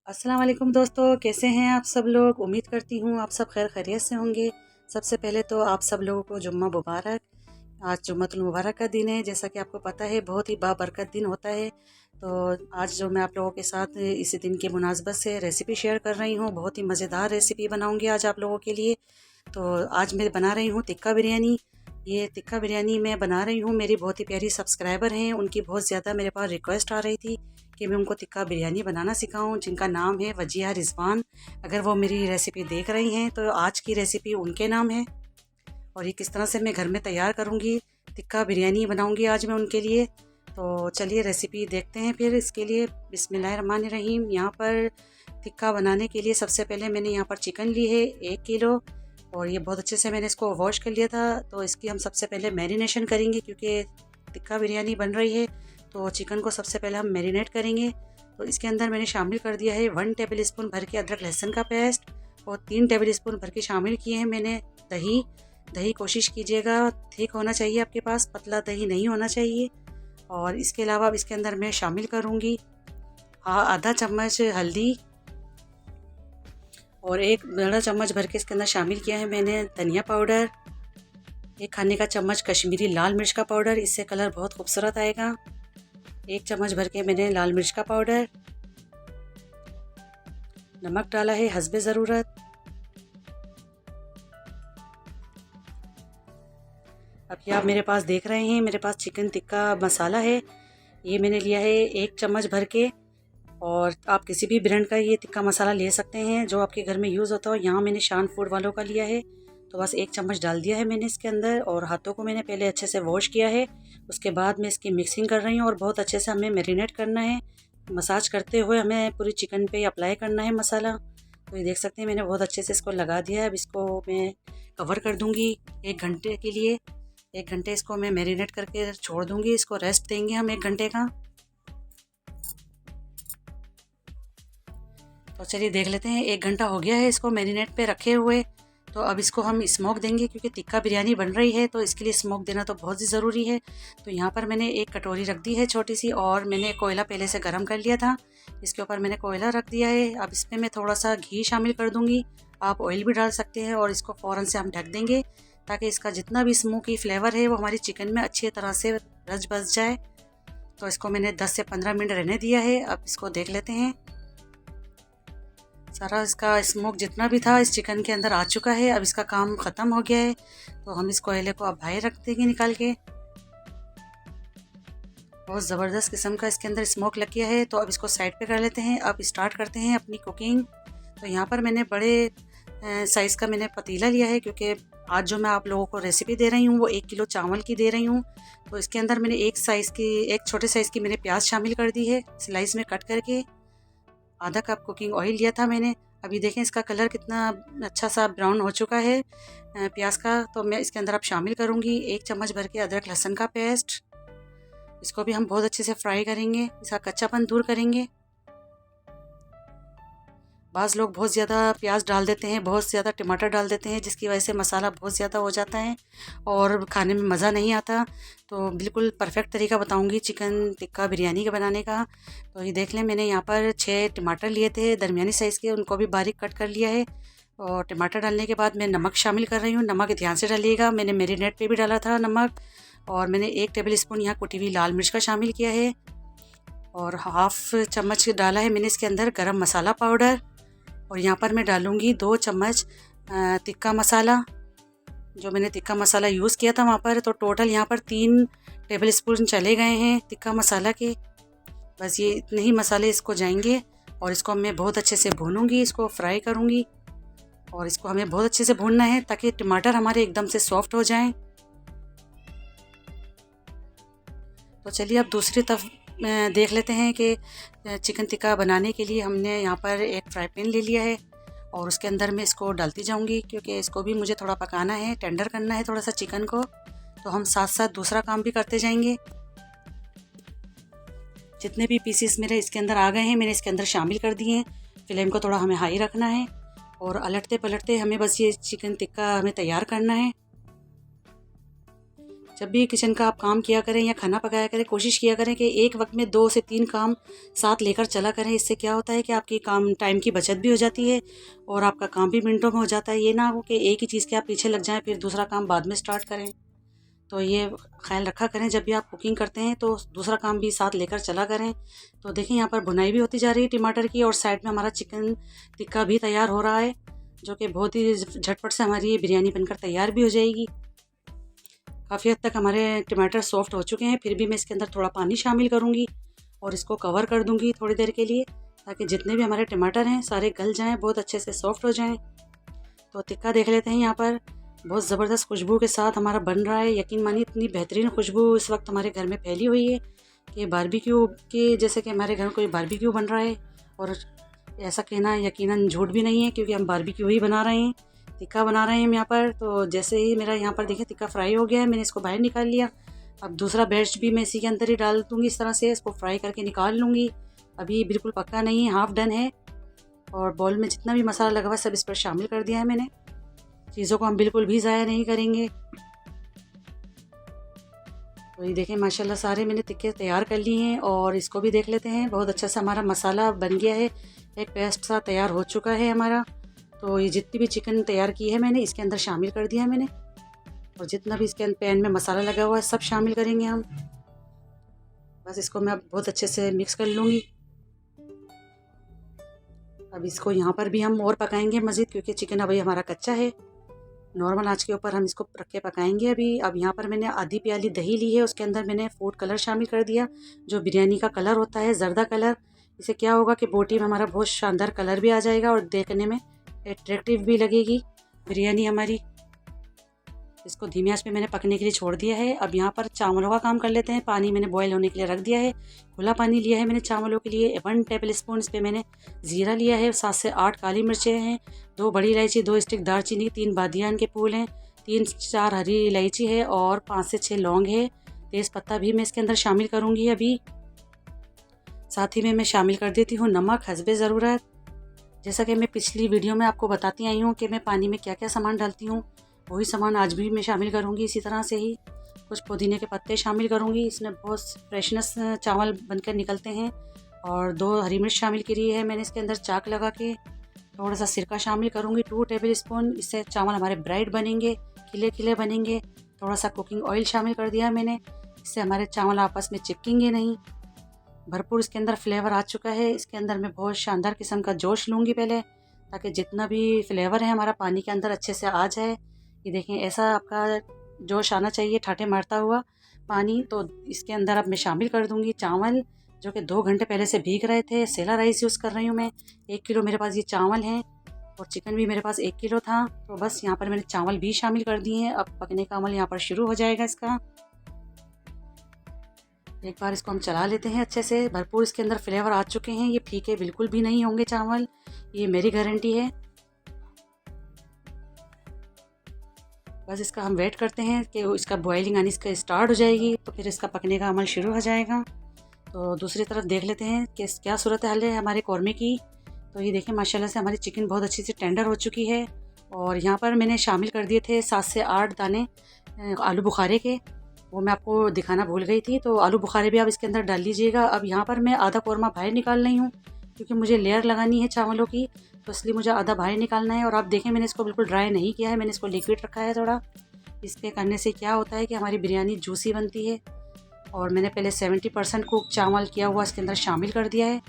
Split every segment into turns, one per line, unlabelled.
अस्सलाम वालेकुम दोस्तों, कैसे हैं आप सब लोग। उम्मीद करती हूँ आप सब खैर खैरियत से होंगे। सबसे पहले तो आप सब लोगों को जुम्मा मुबारक। आज जुम्मतुल मुबारक का दिन है, जैसा कि आपको पता है बहुत ही बाबरकत दिन होता है। तो आज जो मैं आप लोगों के साथ इसी दिन की मुनासबत से रेसिपी शेयर कर रही हूँ, बहुत ही मज़ेदार रेसिपी बनाऊँगी आज आप लोगों के लिए। तो आज मैं बना रही हूँ टिक्का बिरयानी। ये टिक्का बिरयानी मैं बना रही हूँ, मेरी बहुत ही प्यारी सब्सक्राइबर हैं, उनकी बहुत ज़्यादा मेरे पास रिक्वेस्ट आ रही थी कि मैं उनको टिक्का बिरयानी बनाना सिखाऊं, जिनका नाम है वजिया रिजवान। अगर वो मेरी रेसिपी देख रही हैं तो आज की रेसिपी उनके नाम है। और ये किस तरह से मैं घर में तैयार करूँगी, टिक्का बिरयानी बनाऊँगी आज मैं उनके लिए। तो चलिए रेसिपी देखते हैं फिर। इसके लिए बिस्मिल्लाहिर्रहमानिर्रहीम। यहाँ पर टिक्का बनाने के लिए सबसे पहले मैंने यहाँ पर चिकन ली है 1 किलो, और ये बहुत अच्छे से मैंने इसको वॉश कर लिया था। तो इसकी हम सबसे पहले मैरिनेशन करेंगे, क्योंकि टिक्का बिरयानी बन रही है तो चिकन को सबसे पहले हम मैरिनेट करेंगे। तो इसके अंदर मैंने शामिल कर दिया है 1 टेबल स्पून भर के अदरक लहसुन का पेस्ट, और 3 टेबल स्पून भर के शामिल किए हैं मैंने दही। दही कोशिश कीजिएगा ठीक होना चाहिए आपके पास, पतला दही नहीं होना चाहिए। और इसके अलावा अब इसके अंदर मैं शामिल करूँगी आधा चम्मच हल्दी, और 1 बड़ा चम्मच भर के इसके अंदर शामिल किया है मैंने धनिया पाउडर। 1 खाने का चम्मच कश्मीरी लाल मिर्च का पाउडर, इससे कलर बहुत खूबसूरत आएगा। 1 चम्मच भर के मैंने लाल मिर्च का पाउडर। नमक डाला है हस्बे ज़रूरत। अब ये आप मेरे पास देख रहे हैं, मेरे पास चिकन टिक्का मसाला है, ये मैंने लिया है 1 चम्मच भर के। और आप किसी भी ब्रांड का ये टिक्का मसाला ले सकते हैं जो आपके घर में यूज़ होता हो। यहाँ मैंने शान फूड वालों का लिया है। तो बस 1 चम्मच डाल दिया है मैंने इसके अंदर, और हाथों को मैंने पहले अच्छे से वॉश किया है। उसके बाद मैं इसकी मिक्सिंग कर रही हूँ, और बहुत अच्छे से हमें मैरिनेट करना है। मसाज करते हुए हमें पूरी चिकन पे अप्लाई करना है मसाला। तो ये देख सकते हैं मैंने बहुत अच्छे से इसको लगा दिया है। अब इसको मैं कवर कर दूँगी 1 घंटे के लिए। 1 घंटे इसको मैं मैरिनेट करके छोड़ दूँगी, इसको रेस्ट देंगे हम 1 घंटे का। तो चलिए देख लेते हैं, 1 घंटा हो गया है इसको मैरिनेट पे रखे हुए। तो अब इसको हम स्मोक देंगे, क्योंकि टिक्का बिरयानी बन रही है तो इसके लिए स्मोक देना तो बहुत ही ज़रूरी है। तो यहाँ पर मैंने 1 कटोरी रख दी है छोटी सी, और मैंने कोयला पहले से गर्म कर लिया था। इसके ऊपर मैंने कोयला रख दिया है। अब इसमें मैं थोड़ा सा घी शामिल कर दूँगी, आप ऑयल भी डाल सकते हैं। और इसको फ़ौरन से हम ढक देंगे, ताकि इसका जितना भी स्मोकी फ्लेवर है वो हमारी चिकन में अच्छी तरह से रच बस जाए। तो इसको मैंने 10 से 15 मिनट रहने दिया है। अब इसको देख लेते हैं, सारा इसका स्मोक जितना भी था इस चिकन के अंदर आ चुका है। अब इसका काम ख़त्म हो गया है। तो हम इस कोयले को अब बाहर रख देंगे निकाल के। बहुत ज़बरदस्त किस्म का इसके अंदर स्मोक लग गया है। तो अब इसको साइड पे कर लेते हैं। अब स्टार्ट करते हैं अपनी कुकिंग। तो यहाँ पर मैंने बड़े साइज़ का मैंने पतीला लिया है, क्योंकि आज जो मैं आप लोगों को रेसिपी दे रही हूँ वो 1 किलो चावल की दे रही हूँ। तो इसके अंदर मैंने एक छोटे साइज़ की मैंने प्याज शामिल कर दी है, स्लाइस में कट करके। आधा कप कुकिंग ऑयल लिया था मैंने। अभी देखें इसका कलर कितना अच्छा सा ब्राउन हो चुका है प्याज का। तो मैं इसके अंदर अब शामिल करूँगी 1 चम्मच भर के अदरक लहसुन का पेस्ट। इसको भी हम बहुत अच्छे से फ्राई करेंगे, इसका कच्चापन दूर करेंगे। बाज़ लोग बहुत ज़्यादा प्याज डाल देते हैं, बहुत ज़्यादा टमाटर डाल देते हैं, जिसकी वजह से मसाला बहुत ज़्यादा हो जाता है और खाने में मज़ा नहीं आता। तो बिल्कुल परफेक्ट तरीका बताऊंगी चिकन टिक्का बिरयानी का बनाने का। तो ये देख लें, मैंने यहाँ पर 6 टमाटर लिए थे दरमियानी साइज़ के, उनको भी बारीक कट कर लिया है। और टमाटर डालने के बाद मैं नमक शामिल कर रही हूँ। नमक ध्यान से डालिएगा, मैंने मैरिनेट पे भी डाला था नमक। और मैंने 1 टेबल स्पून यहाँ कुटी हुई लाल मिर्च का शामिल किया है, और हाफ़ चम्मच डाला है मैंने इसके अंदर गरम मसाला पाउडर। और यहाँ पर मैं डालूँगी 2 चम्मच टिक्का मसाला, जो मैंने टिक्का मसाला यूज़ किया था वहाँ पर। तो टोटल यहाँ पर 3 टेबल स्पून चले गए हैं टिक्का मसाला के। बस ये इतने ही मसाले इसको जाएंगे, और इसको मैं बहुत अच्छे से भूनूँगी, इसको फ्राई करूँगी। और इसको हमें बहुत अच्छे से भूनना है ताकि टमाटर हमारे एकदम से सॉफ्ट हो जाएं। तो चलिए अब दूसरी तरफ देख लेते हैं कि चिकन टिक्का बनाने के लिए हमने यहाँ पर एक फ्राई पैन ले लिया है, और उसके अंदर मैं इसको डालती जाऊँगी, क्योंकि इसको भी मुझे थोड़ा पकाना है, टेंडर करना है थोड़ा सा चिकन को। तो हम साथ साथ दूसरा काम भी करते जाएंगे। जितने भी पीसीस मेरे इसके अंदर आ गए हैं मैंने इसके अंदर शामिल कर दिए हैं। फ्लेम को थोड़ा हमें हाई रखना है, और अलटते पलटते हमें बस ये चिकन टिक्का हमें तैयार करना है। जब भी किचन का आप काम किया करें या खाना पकाया करें, कोशिश किया करें कि एक वक्त में 2 से 3 काम साथ लेकर चला करें। इससे क्या होता है कि आपकी काम टाइम की बचत भी हो जाती है और आपका काम भी मिनटों में हो जाता है। ये ना हो कि एक ही चीज़ के आप पीछे लग जाएं फिर दूसरा काम बाद में स्टार्ट करें। तो ये ख्याल रखा करें जब भी आप कुकिंग करते हैं तो दूसरा काम भी साथ लेकर चला करें। तो देखें यहाँ पर भुनाई भी होती जा रही है टमाटर की और साइड में हमारा चिकन टिक्का भी तैयार हो रहा है, जो कि बहुत ही झटपट से हमारी ये बिरयानी बनकर तैयार भी हो जाएगी। काफ़ी हद तक हमारे टमाटर सॉफ्ट हो चुके हैं, फिर भी मैं इसके अंदर थोड़ा पानी शामिल करूँगी और इसको कवर कर दूँगी थोड़ी देर के लिए, ताकि जितने भी हमारे टमाटर हैं सारे गल जाएँ, बहुत अच्छे से सॉफ्ट हो जाएँ। तो टिक्का देख लेते हैं। यहाँ पर बहुत ज़बरदस्त खुशबू के साथ हमारा बन रहा है। यकीन मानिए इतनी बेहतरीन खुशबू इस वक्त हमारे घर में फैली हुई है कि बारबेक्यू के जैसे कि हमारे घर में कोई बारबेक्यू बन रहा है। और ऐसा कहना यकीनन झूठ भी नहीं है, क्योंकि हम बारबेक्यू ही बना रहे हैं, टिक्का बना रहे हैं हम यहाँ पर। तो जैसे ही मेरा यहाँ पर देखिए टिक्का फ्राई हो गया है, मैंने इसको बाहर निकाल लिया। अब दूसरा बैच भी मैं इसी के अंदर ही डाल दूँगी, इस तरह से इसको फ्राई करके निकाल लूँगी। अभी बिल्कुल पक्का नहीं है, हाफ डन है। और बॉल में जितना भी मसाला लगा हुआ सब इस पर शामिल कर दिया है मैंने। चीज़ों को हम बिल्कुल भी ज़ाया नहीं करेंगे। तो ये देखें माशाल्लाह सारे मैंने टिक्के तैयार कर लिए हैं और इसको भी देख लेते हैं। बहुत अच्छा सा हमारा मसाला बन गया है, एक पेस्ट सा तैयार हो चुका है हमारा। तो ये जितनी भी चिकन तैयार की है मैंने इसके अंदर शामिल कर दिया है मैंने, और जितना भी इसके पैन में मसाला लगा हुआ है सब शामिल करेंगे हम। बस इसको मैं अब बहुत अच्छे से मिक्स कर लूँगी। अब इसको यहाँ पर भी हम और पकाएंगे मज़ीद, क्योंकि चिकन अभी हमारा कच्चा है। नॉर्मल आंच के ऊपर हम इसको रख के पकाएंगे अभी। अब यहाँ पर मैंने आधी प्याली दही ली है, उसके अंदर मैंने फूड कलर शामिल कर दिया, जो बिरयानी का कलर होता है, जर्दा कलर। इससे क्या होगा कि बोटी में हमारा बहुत शानदार कलर भी आ जाएगा और देखने में अट्रैक्टिव भी लगेगी बिरयानी हमारी। इसको धीमी आंच पे मैंने पकने के लिए छोड़ दिया है। अब यहाँ पर चावलों का काम कर लेते हैं। पानी मैंने बॉयल होने के लिए रख दिया है, खुला पानी लिया है मैंने चावलों के लिए। 1 टेबल स्पून इस पर मैंने ज़ीरा लिया है, 7 से 8 काली मिर्चें हैं, 2 बड़ी इलायची, 2 स्टिक दालचीनी, 3 बादियान के फूल हैं, 3-4 हरी इलायची है और 5 से 6 लौंग है। तेज़ पत्ता भी मैं इसके अंदर शामिल करूँगी अभी। साथ ही में मैं शामिल कर देती हूँ नमक हस्बे ज़रूरत। जैसा कि मैं पिछली वीडियो में आपको बताती आई हूँ कि मैं पानी में क्या क्या सामान डालती हूँ, वही सामान आज भी मैं शामिल करूँगी इसी तरह से ही। कुछ पुदीने के पत्ते शामिल करूँगी, इसमें बहुत फ्रेशनेस चावल बनकर निकलते हैं। और 2 हरी मिर्च शामिल करी है मैंने इसके अंदर चाक लगा के। थोड़ा सा सिरका शामिल करूँगी 2 टेबल स्पून, इससे चावल हमारे ब्राइट बनेंगे, खिले खिले बनेंगे। थोड़ा सा कुकिंग ऑयल शामिल कर दिया मैंने, इससे हमारे चावल आपस में चिपकेंगे नहीं। भरपूर इसके अंदर फ्लेवर आ चुका है। इसके अंदर मैं बहुत शानदार किस्म का जोश लूँगी पहले, ताकि जितना भी फ्लेवर है हमारा पानी के अंदर अच्छे से आ जाए। ये देखें ऐसा आपका जोश आना चाहिए, ठाठे मारता हुआ पानी। तो इसके अंदर अब मैं शामिल कर दूँगी चावल, जो कि 2 घंटे पहले से भीग रहे थे। सेला राइस यूज़ कर रही हूँ मैं, 1 किलो मेरे पास ये चावल हैं और चिकन भी मेरे पास 1 किलो था। तो बस यहाँ पर मैंने चावल भी शामिल कर दिए हैं। अब पकने का अमल यहाँ पर शुरू हो जाएगा इसका। एक बार इसको हम चला लेते हैं अच्छे से। भरपूर इसके अंदर फ्लेवर आ चुके हैं, ये फीके बिल्कुल भी नहीं होंगे चावल, ये मेरी गारंटी है। बस इसका हम वेट करते हैं कि इसका बॉइलिंग आनी इसका स्टार्ट हो जाएगी, तो फिर इसका पकने का अमल शुरू हो जाएगा। तो दूसरी तरफ देख लेते हैं कि क्या सूरत हाल है हमारे कौरमे की। तो ये देखें माशाल्लाह से हमारी चिकन बहुत अच्छी से टेंडर हो चुकी है। और यहाँ पर मैंने शामिल कर दिए थे 7 से 8 दाने आलू बुखारे के, वो मैं आपको दिखाना भूल गई थी। तो आलू बुखारे भी आप इसके अंदर डाल लीजिएगा। अब यहाँ पर मैं आधा कौरमा बाहर निकाल रही हूँ, क्योंकि मुझे लेयर लगानी है चावलों की, तो इसलिए मुझे आधा बाहर निकालना है। और आप देखें मैंने इसको बिल्कुल ड्राई नहीं किया है, मैंने इसको लिक्विड रखा है थोड़ा। इसके करने से क्या होता है कि हमारी बिरयानी जूसी बनती है। और मैंने पहले 70% कुक चावल किया हुआ इसके अंदर शामिल कर दिया है,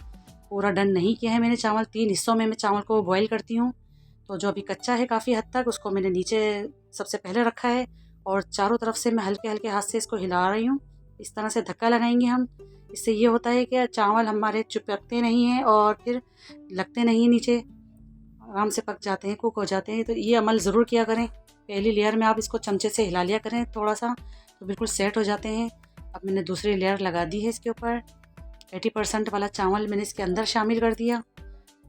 पूरा डन नहीं किया है मैंने चावल। 3 हिस्सों में मैं चावल को बॉयल करती हूँ। तो जो अभी कच्चा है काफ़ी हद तक, उसको मैंने नीचे सबसे पहले रखा है और चारों तरफ से मैं हल्के हल्के हाथ से इसको हिला रही हूँ। इस तरह से धक्का लगाएंगे हम। इससे ये होता है कि चावल हमारे चिपकते नहीं हैं और फिर लगते नहीं नीचे, आराम से पक जाते हैं, कुक हो जाते हैं। तो ये अमल ज़रूर किया करें। पहली लेयर में आप इसको चमचे से हिला लिया करें थोड़ा सा, तो बिल्कुल सेट हो जाते हैं। अब मैंने दूसरी लेयर लगा दी है इसके ऊपर। 80% वाला चावल मैंने इसके अंदर शामिल कर दिया।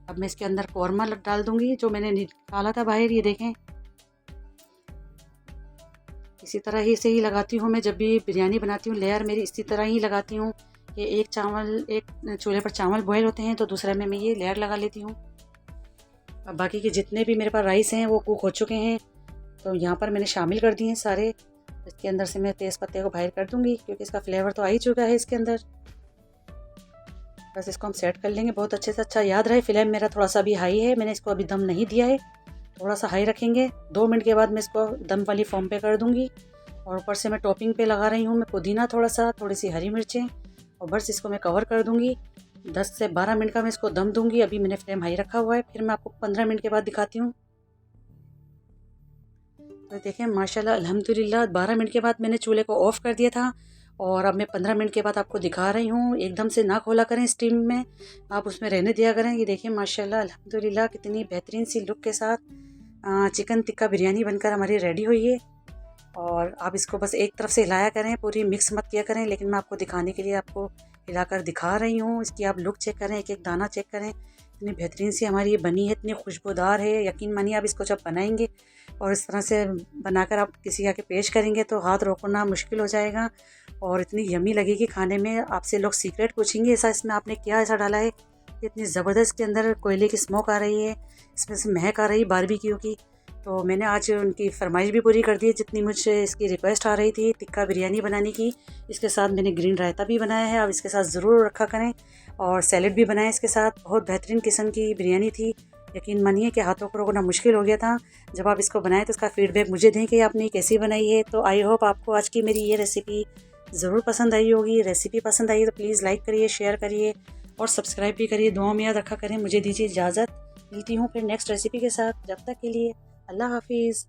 अब मैं इसके अंदर कौरमा डाल दूँगी जो मैंने निकाला था बाहर। ये देखें इसी तरह ही से ही लगाती हूँ मैं, जब भी बिरयानी बनाती हूँ लेयर मेरी इसी तरह ही लगाती हूँ कि एक चूल्हे पर चावल बॉयल होते हैं तो दूसरे में मैं ये लेयर लगा लेती हूँ। अब बाकी के जितने भी मेरे पास राइस हैं वो कुक हो चुके हैं, तो यहाँ पर मैंने शामिल कर दिए हैं सारे। इसके अंदर से मैं तेज़ पत्ते को बाहर कर दूँगी क्योंकि इसका फ्लेवर तो आ ही चुका है इसके अंदर। बस इसको हम सेट कर लेंगे बहुत अच्छे से। अच्छा याद रहे फ्लेम मेरा थोड़ा सा अभी हाई है, मैंने इसको अभी दम नहीं दिया है, थोड़ा सा हाई रखेंगे। 2 मिनट के बाद मैं इसको दम वाली फॉर्म पे कर दूँगी। और ऊपर से मैं टॉपिंग पे लगा रही हूँ मैं पुदीना थोड़ा सा, थोड़ी सी हरी मिर्चें, और बस इसको मैं कवर कर दूँगी। 10 से 12 मिनट का मैं इसको दम दूँगी। अभी मैंने फ्लेम हाई रखा हुआ है, फिर मैं आपको 15 मिनट के बाद दिखाती हूँ। तो देखें माशाल्लाह अल्हम्दुलिल्लाह 12 मिनट के बाद मैंने चूल्हे को ऑफ़ कर दिया था, और अब मैं 15 मिनट के बाद आपको दिखा रही हूँ। एकदम से ना खोला करें स्टीम में, आप उसमें रहने दिया करें। ये देखिए माशाल्लाह अल्हम्दुलिल्लाह कितनी बेहतरीन सी लुक के साथ चिकन टिक्का बिरयानी बनकर हमारी रेडी हुई है। और आप इसको बस एक तरफ से हिलाया करें, पूरी मिक्स मत किया करें, लेकिन मैं आपको दिखाने के लिए आपको हिलाकर दिखा रही हूँ। इसकी आप लुक चेक करें, एक एक दाना चेक करें, इतनी बेहतरीन सी हमारी ये बनी है, इतनी खुशबूदार है। यकीन मानिए आप इसको जब बनाएंगे और इस तरह से बनाकर आप किसी आके पेश करेंगे तो हाथ रोकना मुश्किल हो जाएगा, और इतनी यमी लगेगी खाने में। आपसे लोग सीक्रेट पूछेंगे ऐसा इसमें आपने क्या ऐसा डाला है। इतनी ज़बरदस्त के अंदर कोयले की स्मोक आ रही है, इसमें से महक आ रही बारबेक्यू की। तो मैंने आज उनकी फरमाइश भी पूरी कर दी, जितनी मुझसे इसकी रिक्वेस्ट आ रही थी टिक्का बिरयानी बनाने की। इसके साथ मैंने ग्रीन रायता भी बनाया है, आप इसके साथ ज़रूर रखा करें, और सैलेड भी बनाया इसके साथ। बहुत बेहतरीन किस्म की बिरयानी थी, यकीन मानिए कि हाथों को रोकना मुश्किल हो गया था। जब आप इसको बनाएं तो इसका फ़ीडबैक मुझे दें कि आपने कैसी बनाई है। तो आई होप आपको आज की मेरी ये रेसिपी ज़रूर पसंद आई होगी। रेसिपी पसंद आई तो प्लीज़ लाइक करिए, शेयर करिए और सब्सक्राइब भी करिए। दुआओं में याद रखा करें। मुझे दीजिए इजाज़त, मिलती हूँ फिर नेक्स्ट रेसिपी के साथ। जब तक के लिए अल्लाह हाफिज़।